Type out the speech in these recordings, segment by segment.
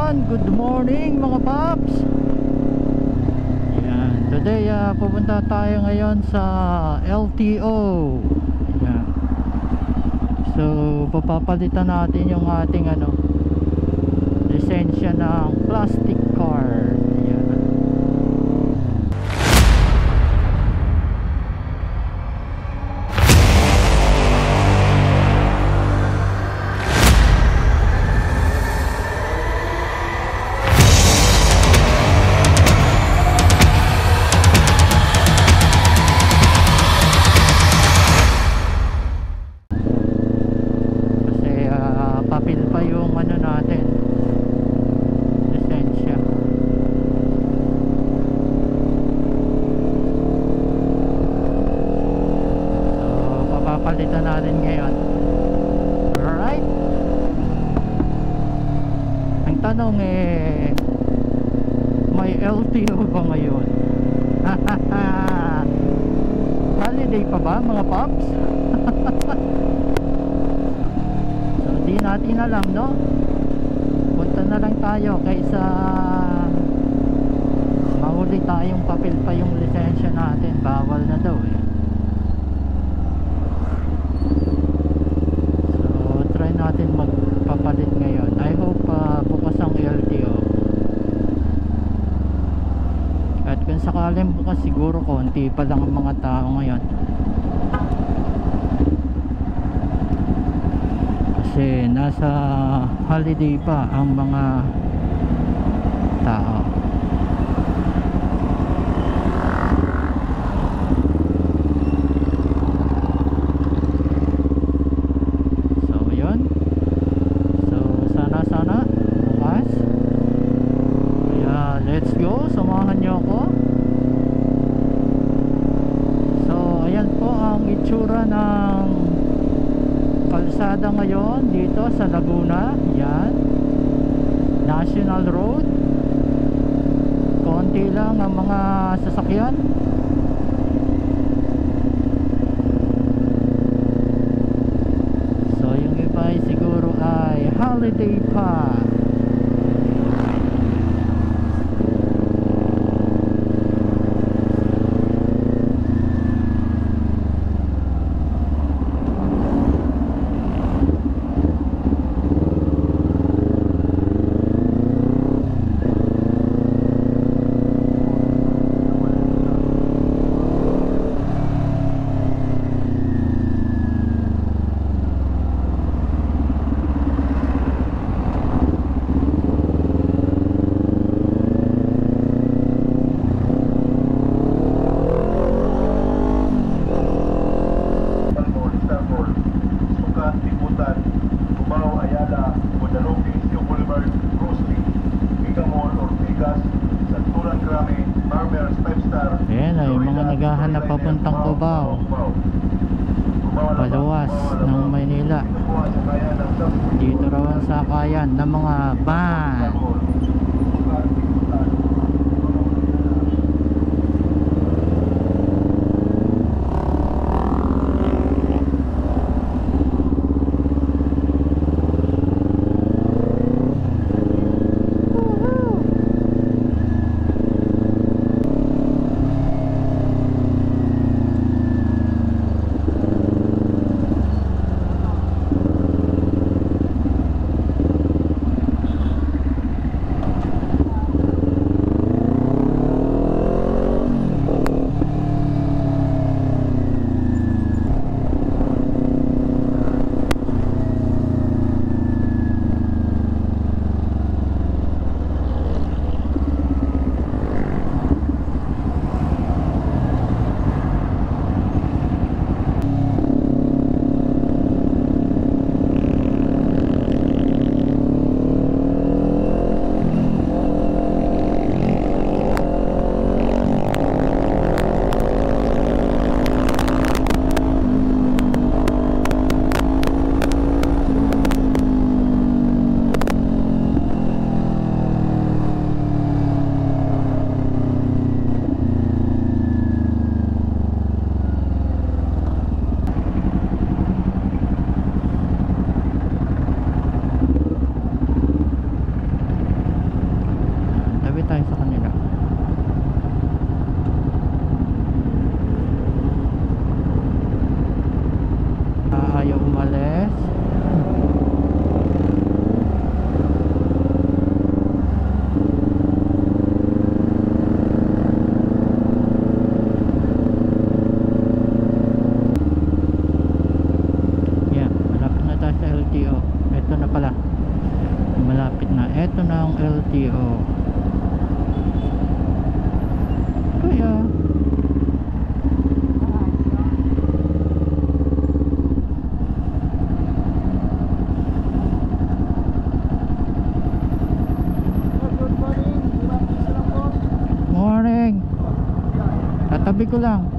Ayan, good morning mga paps. Ayan, today pupunta tayo ngayon sa LTO. Ayan. So papapalitan natin yung ating lisensya ng plastic car. Ayan. Papel pa yung natin, lisensya. So papapalitan natin ngayon. Alright, ang tanong may LTO ba ngayon? Holiday pa ba mga paps? Di natin alam, no? Punta na lang tayo kaysa mahuli tayong papel pa yung lisensya natin. Bawal na daw So try natin magpapalit ngayon. I hope bukas ang LTO. At kung sakaling bukas, siguro konti pa lang ang mga tao ngayon. Kasi nasa holiday pa ang mga tao. So yun. So sana bukas. Kaya let's go, samahan nyo ako. So ayan po ang itsura ng kalsada ngayon dito sa Laguna. Yan, National Road. Konti lang ang mga sasakyan. So yung iba ay siguro ay holiday pa. Ayan ay mga naghahanap papuntang Cubao, paluwas ng Maynila. Dito raw ang sakayan ng mga van. ito ng LTO. Kaya morning. Tatabi ko lang.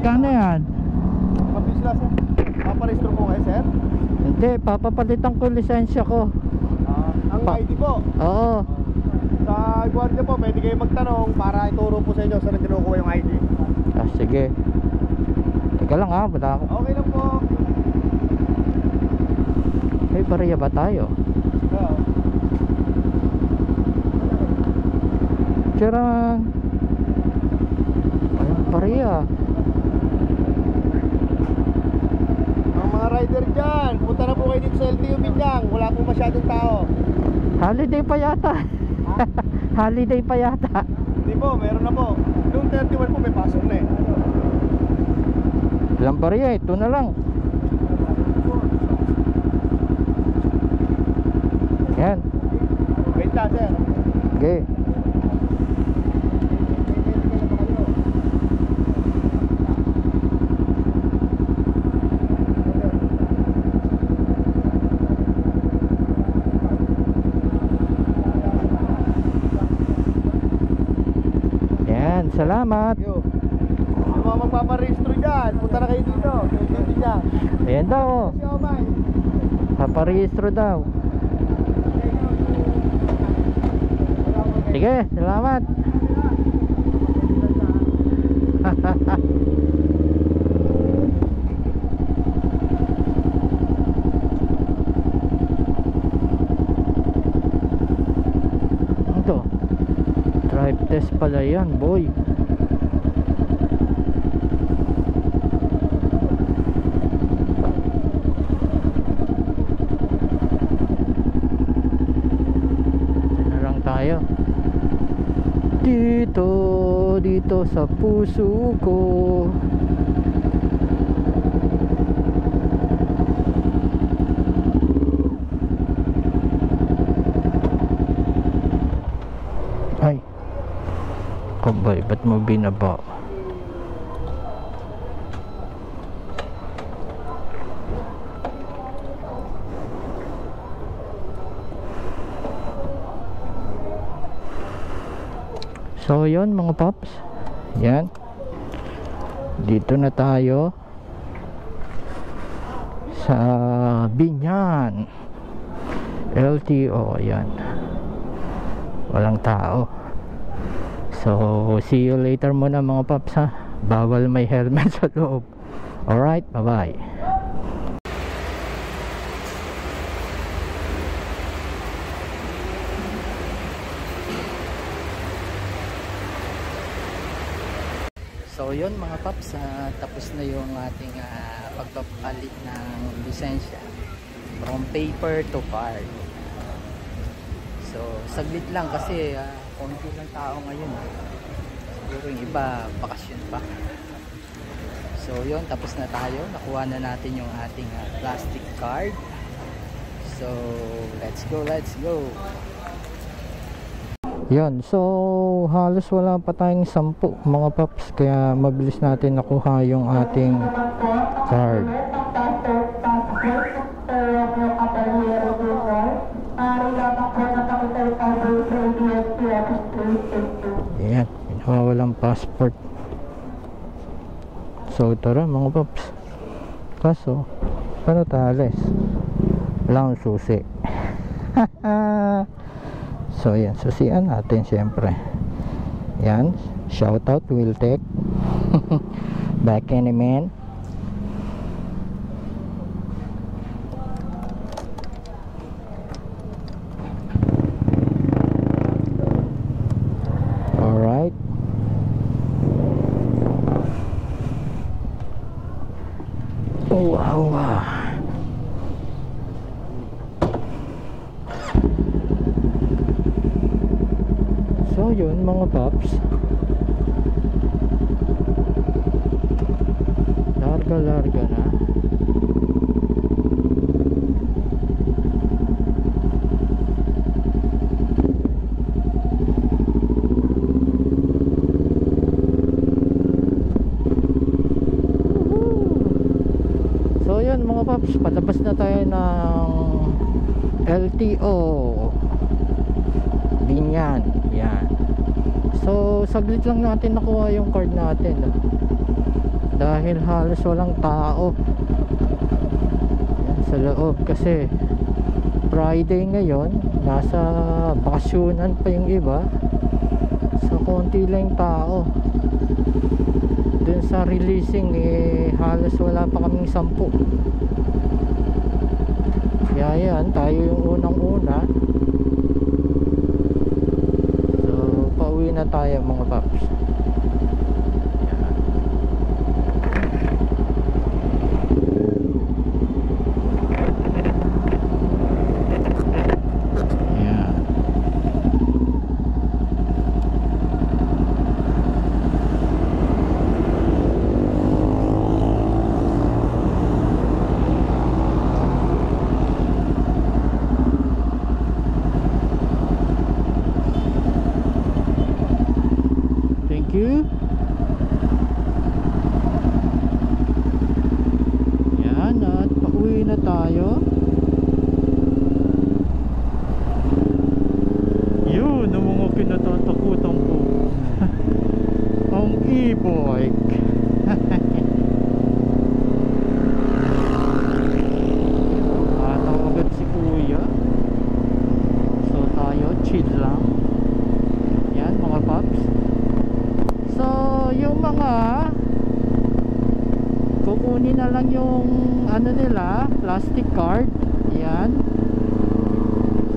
Kano yan? Mabisla sir. Paparehistro po kayo sir? Hindi, papapalitan ko lisensya ko. Ang ID po? Oo. Sa guardia po, pwede kayo magtanong para ituro po sa inyo saan kinukuha yung ID. Ah, sige. Teka lang ha, bata ako. Okay lang po. May bariya ba tayo? Oo. Tiyarang. Ayun, bariya. Ang mga rider dyan, punta na po kayo dito sa LTO Binyang. Wala po masyadong tao. Holiday pa yata. Holiday pa yata. Hindi po, meron na po. Noong 31 po may pasok na eh. Ilang bariya, ito na lang. Yan. Wait lang sir. Okay. Yan, salamat. Yo. Yung mga magpaparehistro dyan, punta na kayo dito. LTO Binyang. Ayan daw, oh. Si Omay. Paparehistro daw. Sige, salamat. Ito, drive test pala yan, boy. Ano lang tayo dito sa puso ko. Ay, kabay, ba't mo binaba? So yun mga paps, yan, dito na tayo sa Binyan LTO. Yan, walang tao. So see you later muna mga paps ha. Bawal may helmet sa loob. Alright, bye bye. So yun mga paps, tapos na yung ating pagpapalit ng lisensya from paper to card. So saglit lang kasi konti lang tao ngayon. Siguro yung iba bakasyon pa. So yun, tapos na tayo. Nakuha na natin yung ating plastic card. So let's go, let's go. Yan, so halos wala pa tayong 10 mga paps, kaya mabilis natin nakuha yung ating card. Yan, walang passport. So tara mga paps, kaso paano talis? Wala akong susi. So yan, susian natin syempre. Yan, shoutout Wiltec. Back in a man. Alright. Wow. So yun mga paps, larga na. So yun mga paps, palabas na tayo ng LTO Binyan. Yan. So saglit lang natin nakuha yung card natin, no? Dahil halos walang tao. Yan, sa loob kasi Friday ngayon, nasa bakasyonan pa yung iba. So konti lang tao. Dun sa releasing halos wala pa kaming 10. Kaya yan, tayo yung unang-una. So pauwi na tayo mga paps. Yan, at pauwi na tayo. Yun ang mga kinatatakutan ko. Ang e-bike. Ataw agad si kuya. So tayo chill lang. Yan mga paps. So yung mga kukunin na lang yung ano nila, plastic card. Yan.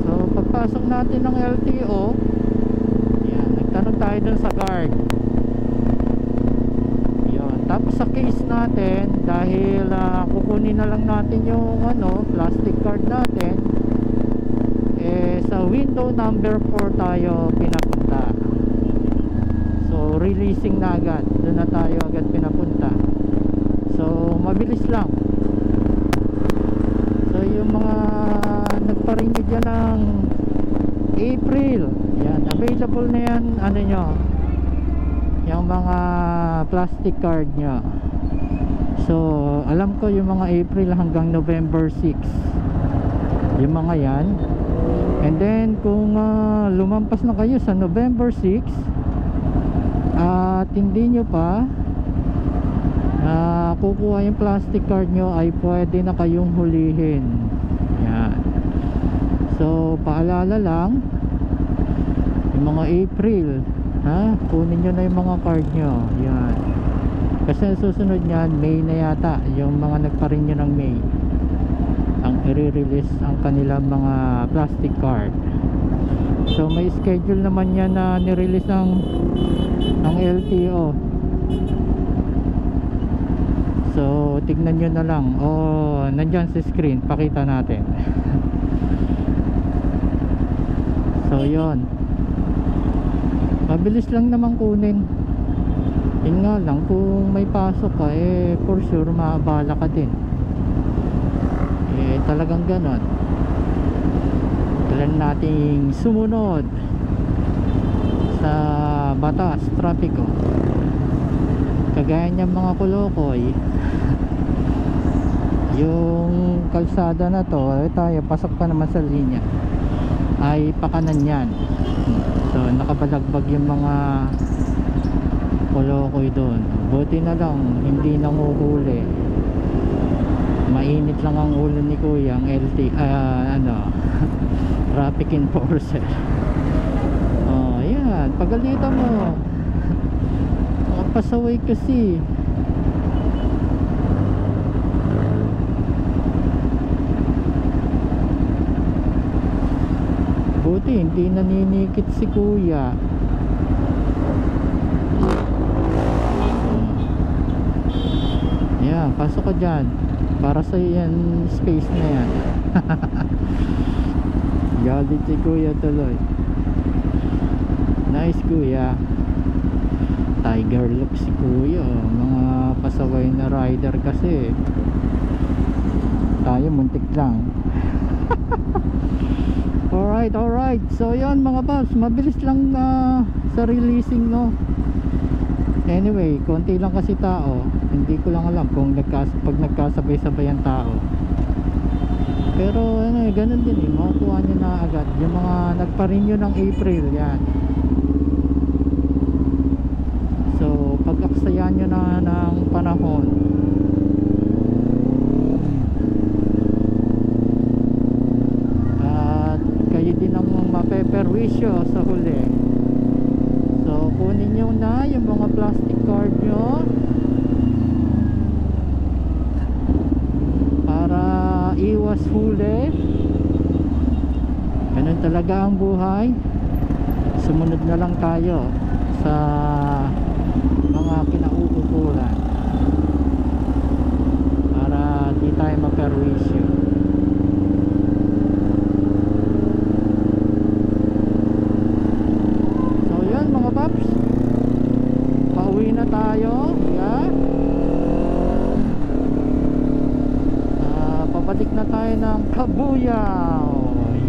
So pagpasok natin ng LTO, yan, nagtanong tayo dun sa guard. Yan. Tapos sa case natin, dahil kukunin na lang natin yung ano, plastic card natin, sa window number 4 tayo pinapunta. So releasing na agad, doon na tayo agad pinapunta. So mabilis lang. So yung mga nagpa-renew dyan ng April, yan, available na yan, ano nyo, yung mga plastic card nyo. So alam ko yung mga April hanggang November 6, yung mga yan. And then kung lumampas na kayo sa November 6 at hindi nyo pa kukuha yung plastic card nyo, ay pwede na kayong hulihin. Yan. So paalala lang, yung mga April, kunin nyo na yung mga card nyo. Yan. Kasi susunod nyan, May na yata, yung mga nagpa-renew ng May, ang i-release ang kanilang mga plastic card. So may schedule naman yan na nirelease ng LTO. So tignan nyo na lang, nandyan sa screen, pakita natin. So yon, mabilis lang naman kunin. Yun nga lang, kung may pasok ka, for sure maabala ka din. Talagang ganon. Kailan nating sumunod sa batas, trapiko. Kagaya niyang mga kulokoy, yung kalsada na to, tayo pasok pa naman sa linya, ay pakanan yan. So nakabalagbag yung mga kulokoy doon. Buti na lang hindi nanguhuli. Mainit lang ang ulo ni kuya, ang traffic enforcer. Yan, pagalitan mo, pasaway kasi. Buti hindi naninikit si kuya. Yan, pasok ka dyan. Para sa yan, space na yan. Galit si kuya tuloy. Nice kuya. Tayo tiger look si kuya. Mga pasaway na rider kasi. Tayo muntik lang. Alright. So yun mga paps, mabilis lang sa releasing, no. Anyway, konti lang kasi tao. Hindi ko lang alam kung pag nagkasabay-sabay ang tao. Pero ano, ganun din eh, makukuha nyo na agad yung mga nagpa-renew ng April, yan. So pag aksayan nyo na ng panahon, at kayo din ang mapeperwisyo sa huli. So kunin nyo na yung mga plastic card nyo para iwas huli. Ganun talaga ang buhay. Sumunod na lang tayo sa mga kinauukulan para di tayo maperwisyo. So yun mga paps, pauwi na tayo. Yeah. Pabalik na tayo ng Kabuyao.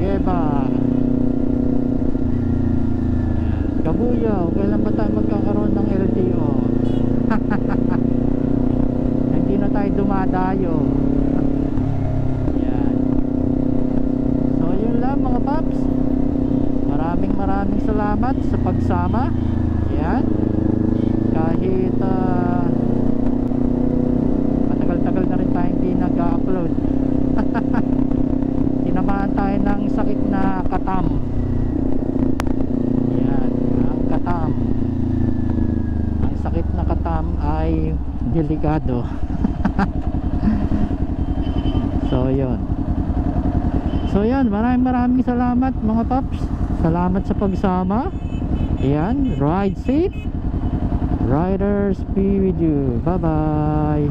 Yeba. Kabuyao, kailan ba tayo magkakaroon ng LTO? Hindi na tayo dumadayo. Yan. So yun lang mga paps, maraming salamat sa pagsama. Yan. Kahit matagal-tagal na rin tayo hindi nag-upload. Tinamaan tayo ng sakit na katam. Yan, ang katam. Ang sakit na katam ay delikado. So yun, maraming salamat mga paps. Salamat sa pagsama. Yan, ride safe. Riders be with you. Bye bye.